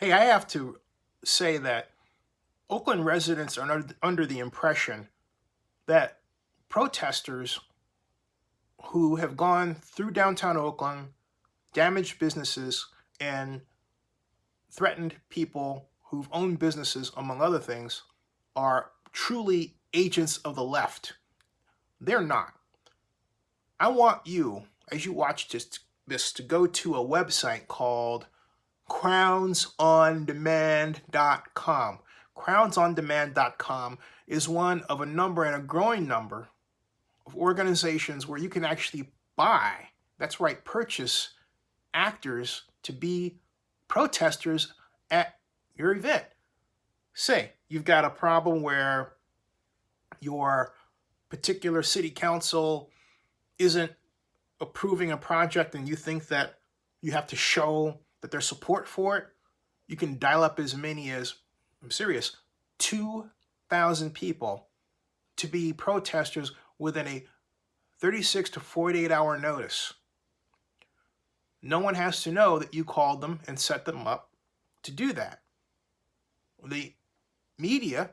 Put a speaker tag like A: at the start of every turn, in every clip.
A: Hey, I have to say that Oakland residents are under the impression that protesters who have gone through downtown Oakland, damaged businesses, and threatened people who've owned businesses, among other things, are truly agents of the left. They're not. I want you, as you watch this to go to a website called crownsondemand.com. Crownsondemand.com is one of a number and a growing number of organizations where you can actually buy, that's right, purchase actors to be protesters at your event. Say you've got a problem where your particular city council isn't approving a project and you think that you have to show that there's support for it, you can dial up as many as, I'm serious, 2,000 people to be protesters within a 36 to 48 hour notice. No one has to know that you called them and set them up to do that. The media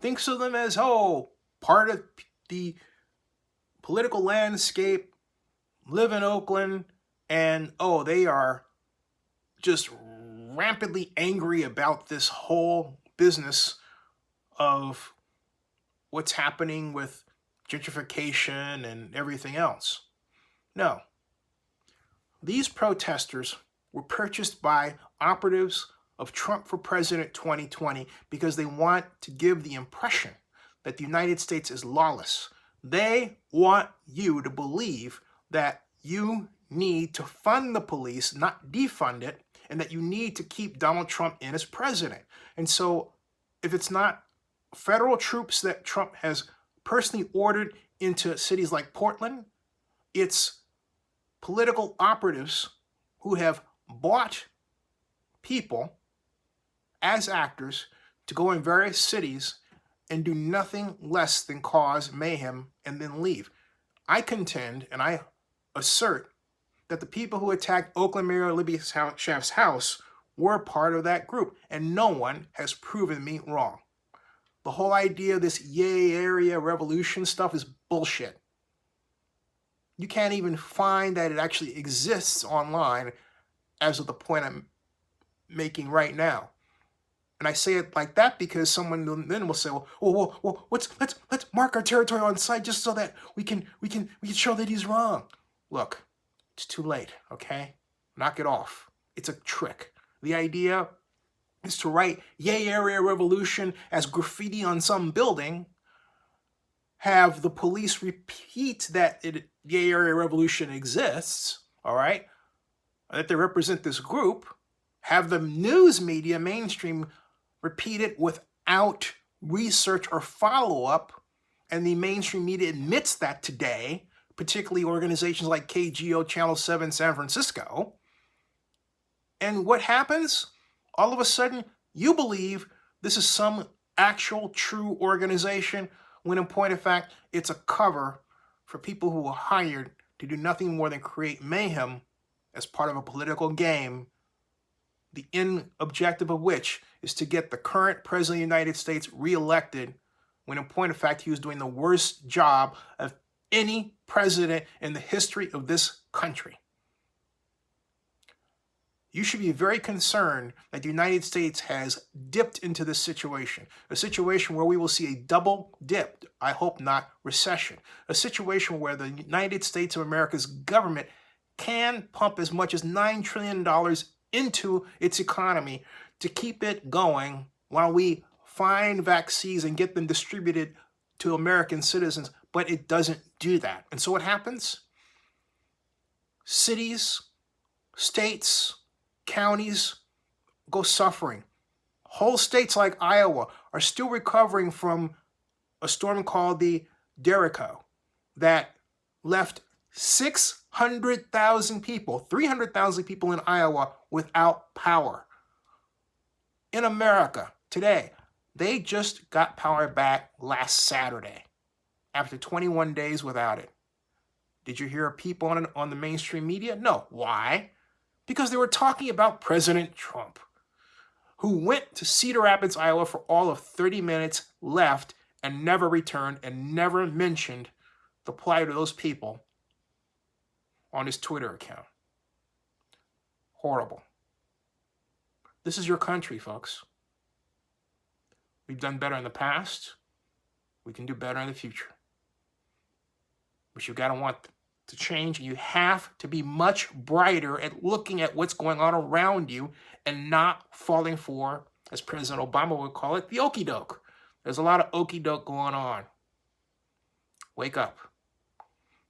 A: thinks of them as, part of the political landscape, live in Oakland, and they are just rampantly angry about this whole business of what's happening with gentrification and everything else. No. These protesters were purchased by operatives of Trump for President 2020 because they want to give the impression that the United States is lawless. They want you to believe that you need to fund the police, not defund it, and that you need to keep Donald Trump in as president. And so if it's not federal troops that Trump has personally ordered into cities like Portland, it's political operatives who have bought people as actors to go in various cities and do nothing less than cause mayhem and then leave. I contend and I assert that the people who attacked Oakland Mayor Libby Schaaf's house were part of that group, and no one has proven me wrong. The whole idea of this Yay Area revolution stuff is bullshit. You can't even find that it actually exists online as of the point I'm making right now. And I say it like that because someone then will say, well, let's mark our territory on site just so that we can show that he's wrong. Look, it's too late, okay? Knock it off. It's a trick. The idea is to write Yay Area Revolution as graffiti on some building, have the police repeat that Yay Area Revolution exists, all right? That they represent this group, have the news media, mainstream, repeat it without research or follow-up, and the mainstream media admits that today, particularly organizations like KGO Channel 7 San Francisco. And what happens? All of a sudden, you believe this is some actual true organization, when in point of fact, it's a cover for people who are hired to do nothing more than create mayhem as part of a political game, the end objective of which is to get the current president of the United States reelected, when in point of fact, he was doing the worst job of any president in the history of this country. You should be very concerned that the United States has dipped into this situation, a situation where we will see a double dip, I hope not recession, a situation where the United States of America's government can pump as much as $9 trillion into its economy to keep it going while we find vaccines and get them distributed to American citizens, but it doesn't do that. And so what happens? Cities, states, counties go suffering. Whole states like Iowa are still recovering from a storm called the Derico that left 600,000 people, 300,000 people in Iowa without power. In America today, they just got power back last Saturday after 21 days without it. Did you hear people on the mainstream media? No. Why? Because they were talking about President Trump. who went to Cedar Rapids, Iowa for all of 30 minutes, left, and never returned, and never mentioned the plight of those people on his Twitter account. Horrible. This is your country, folks. We've done better in the past. We can do better in the future. But you got to want to change. You have to be much brighter at looking at what's going on around you and not falling for, as President Obama would call it, the okie doke. There's a lot of okie doke going on. Wake up.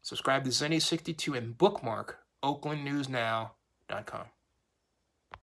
A: Subscribe to Zenny62 and bookmark oaklandnewsnow.com.